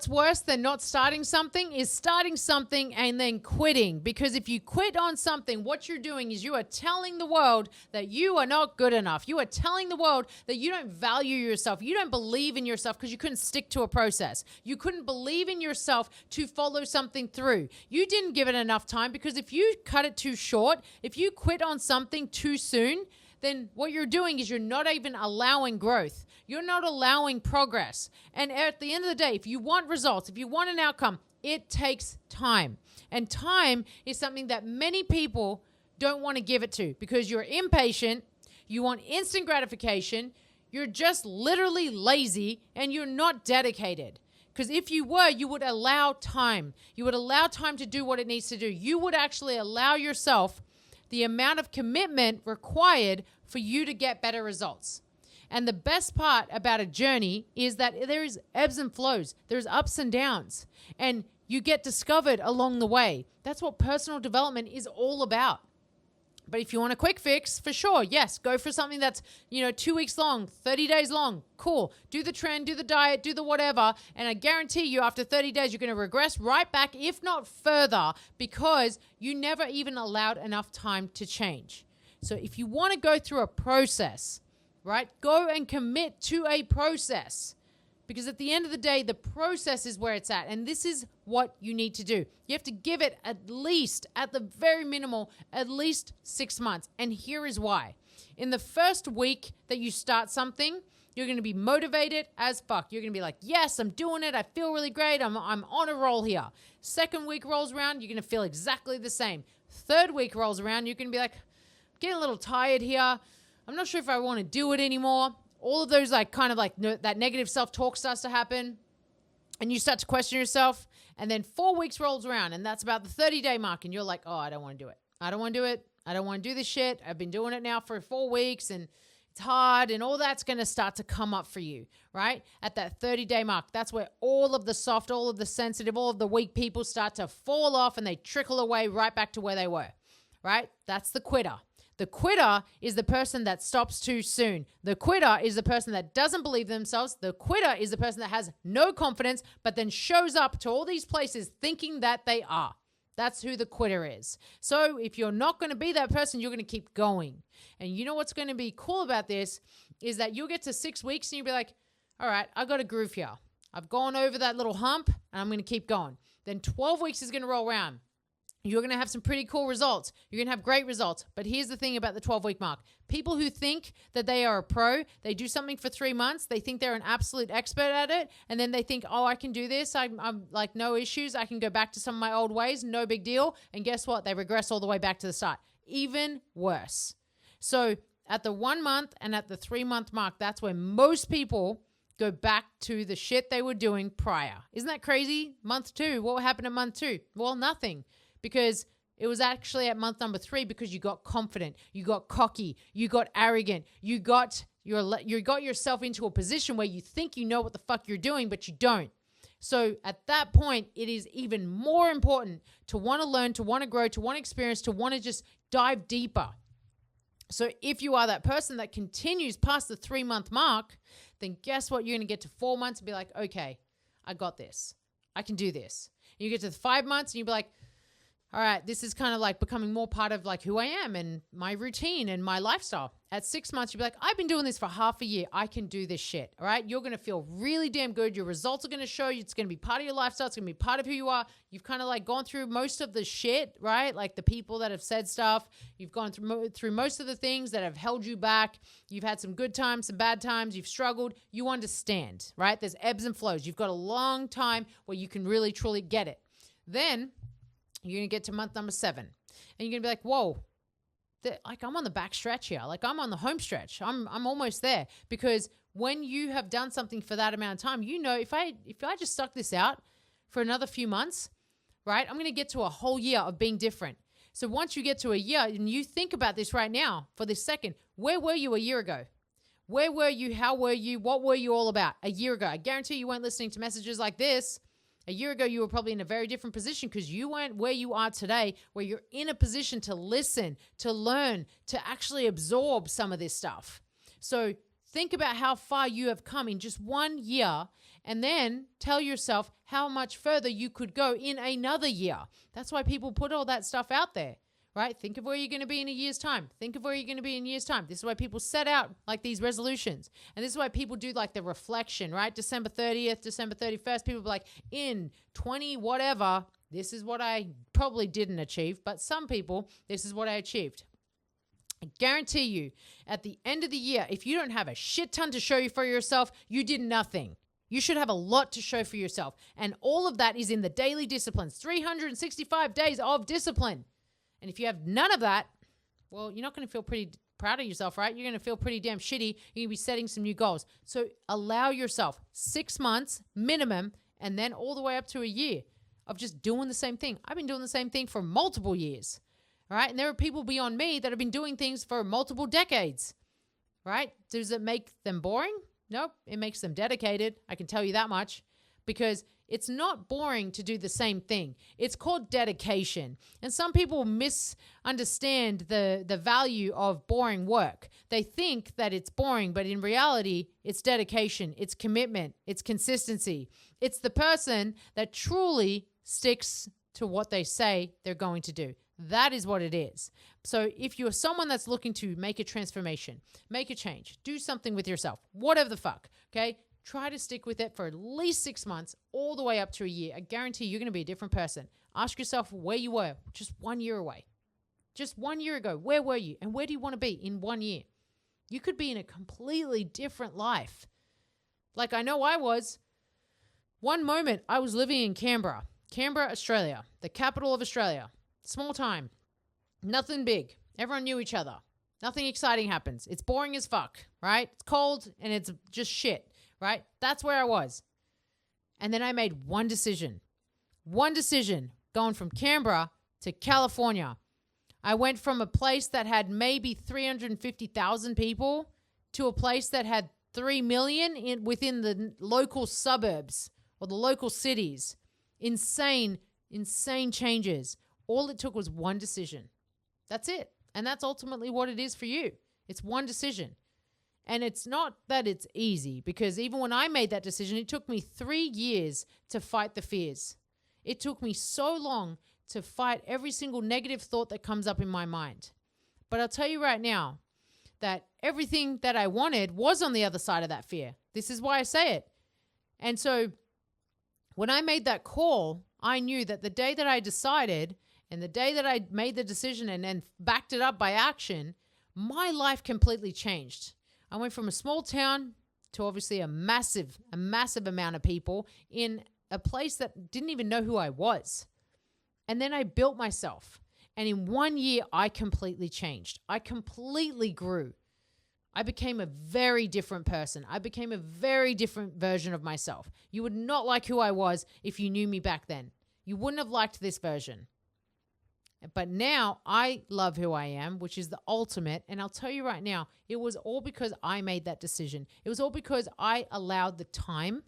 what's worse than not starting something is starting something and then quitting. Because if you quit on something, what you're doing is you are telling the world that you are not good enough. You are telling the world that you don't value yourself. You don't believe in yourself because you couldn't stick to a process. You couldn't believe in yourself to follow something through. You didn't give it enough time, because if you cut it too short, if you quit on something too soon, then what you're doing is you're not even allowing growth. You're not allowing progress. And at the end of the day, if you want results, if you want an outcome, it takes time. And time is something that many people don't want to give it to, because you're impatient, you want instant gratification, you're just literally lazy, and you're not dedicated. Because if you were, you would allow time. You would allow time to do what it needs to do. You would actually allow yourself the amount of commitment required for you to get better results. And the best part about a journey is that there is ebbs and flows. There's ups and downs. And you get discovered along the way. That's what personal development is all about. But if you want a quick fix, for sure, yes, go for something that's, 2 weeks long, 30 days long. Cool. Do the trend, do the diet, do the whatever. And I guarantee you after 30 days, you're going to regress right back, if not further, because you never even allowed enough time to change. So if you want to go through a process, right, go and commit to a process. Because at the end of the day, the process is where it's at. And this is what you need to do. You have to give it at least, at the very minimal, at least 6 months. And here is why. In the first week that you start something, you're going to be motivated as fuck. You're going to be like, yes, I'm doing it. I feel really great. I'm on a roll here. Second week rolls around, you're going to feel exactly the same. Third week rolls around, you're going to be like, getting a little tired here. I'm not sure if I want to do it anymore. All of those that negative self-talk starts to happen, and you start to question yourself. And then 4 weeks rolls around, and that's about the 30-day mark. And you're like, oh, I don't want to do it. I don't want to do it. I don't want to do this shit. I've been doing it now for 4 weeks, and it's hard, and all that's going to start to come up for you, right? At that 30-day mark, that's where all of the soft, all of the sensitive, all of the weak people start to fall off, and they trickle away right back to where they were, right? That's the quitter. The quitter is the person that stops too soon. The quitter is the person that doesn't believe themselves. The quitter is the person that has no confidence, but then shows up to all these places thinking that they are. That's who the quitter is. So if you're not going to be that person, you're going to keep going. And you know what's going to be cool about this is that you'll get to 6 weeks and you'll be like, all right, I got a groove here. I've gone over that little hump and I'm going to keep going. Then 12 weeks is going to roll around. You're going to have some pretty cool results. You're going to have great results. But here's the thing about the 12-week mark. People who think that they are a pro, they do something for 3 months, they think they're an absolute expert at it, and then they think, oh, I can do this. I'm like, no issues. I can go back to some of my old ways. No big deal. And guess what? They regress all the way back to the start. Even worse. So at the 1 month and at the 3 month mark, that's where most people go back to the shit they were doing prior. Isn't that crazy? Month 2. What happened at month 2? Well, nothing. Because it was actually at month number 3 because you got confident, you got cocky, you got arrogant, you got yourself into a position where you think you know what the fuck you're doing, but you don't. So at that point, it is even more important to want to learn, to want to grow, to want to experience, to want to just dive deeper. So if you are that person that continues past the 3 month mark, then guess what? You're going to get to 4 months and be like, okay, I got this. I can do this. And you get to the 5 months and you'll be like, all right, this is kind of like becoming more part of like who I am and my routine and my lifestyle. At 6 months, you'll be like, I've been doing this for half a year. I can do this shit. All right. You're going to feel really damn good. Your results are going to show you. It's going to be part of your lifestyle. It's going to be part of who you are. You've kind of like gone through most of the shit, right? Like the people that have said stuff. You've gone through most of the things that have held you back. You've had some good times, some bad times. You've struggled. You understand, right? There's ebbs and flows. You've got a long time where you can really, truly get it. Then you're going to get to month number 7 and you're going to be like, whoa, like I'm on the back stretch here. Like I'm on the home stretch. I'm almost there. Because when you have done something for that amount of time, you know, if I just stuck this out for another few months, right, I'm going to get to a whole year of being different. So once you get to a year and you think about this right now for this second, where were you a year ago? Where were you? How were you? What were you all about a year ago? I guarantee you weren't listening to messages like this. A year ago, you were probably in a very different position because you weren't where you are today, where you're in a position to listen, to learn, to actually absorb some of this stuff. So Think about how far you have come in just 1 year, and then tell yourself how much further you could go in another year. That's why people put all that stuff out there, right? Think of where you're going to be in a year's time. Think of where you're going to be in a year's time. This is why people set out like these resolutions. And this is why people do like the reflection, right? December 30th, December 31st, people be like, in 20 whatever, this is what I probably didn't achieve. But some people, this is what I achieved. I guarantee you, at the end of the year, if you don't have a shit ton to show you for yourself, you did nothing. You should have a lot to show for yourself. And all of that is in the daily disciplines, 365 days of discipline. And if you have none of that, well, you're not going to feel pretty proud of yourself, right? You're going to feel pretty damn shitty. You're going to be setting some new goals. So allow yourself 6 months minimum, and then all the way up to a year of just doing the same thing. I've been doing the same thing for multiple years. Right? And there are people beyond me that have been doing things for multiple decades, right? Does it make them boring? Nope. It makes them dedicated. I can tell you that much, because it's not boring to do the same thing. It's called dedication. And some people misunderstand the value of boring work. They think that it's boring, but in reality, it's dedication, it's commitment, it's consistency. It's the person that truly sticks to what they say they're going to do. That is what it is. So if you're someone that's looking to make a transformation, make a change, do something with yourself, whatever the fuck, okay? Try to stick with it for at least 6 months, all the way up to a year. I guarantee you're going to be a different person. Ask yourself where you were just 1 year away. Just 1 year ago, where were you? And where do you want to be in 1 year? You could be in a completely different life. Like I know I was. One moment I was living in Canberra, Australia, the capital of Australia. Small time. Nothing big. Everyone knew each other. Nothing exciting happens. It's boring as fuck, right? It's cold and it's just shit, right? That's where I was. And then I made one decision. Going from Canberra to California. I went from a place that had maybe 350,000 people to a place that had 3 million within the local suburbs or the local cities. Insane changes. All it took was one decision. That's it. And that's ultimately what it is for you. It's one decision. And it's not that it's easy, because even when I made that decision, it took me 3 years to fight the fears. It took me so long to fight every single negative thought that comes up in my mind. But I'll tell you right now that everything that I wanted was on the other side of that fear. This is why I say it. And so when I made that call, I knew that the day that I decided and the day that I made the decision and then backed it up by action, my life completely changed. I went from a small town to obviously a massive amount of people in a place that didn't even know who I was. And then I built myself. And in 1 year, I completely changed. I completely grew. I became a very different person. I became a very different version of myself. You would not like who I was if you knew me back then. You wouldn't have liked this version. But now I love who I am, which is the ultimate. And I'll tell you right now, it was all because I made that decision. It was all because I allowed the time.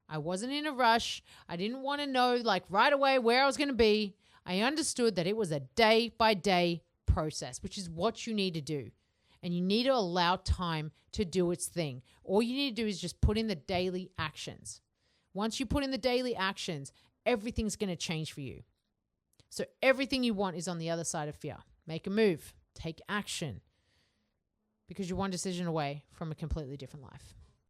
I wasn't in a rush. I didn't want to know like right away where I was going to be. I understood that it was a day by day process, which is what you need to do. And you need to allow time to do its thing. All you need to do is just put in the daily actions. Once you put in the daily actions, everything's going to change for you. So everything you want is on the other side of fear. Make a move. Take action. Because you're one decision away from a completely different life.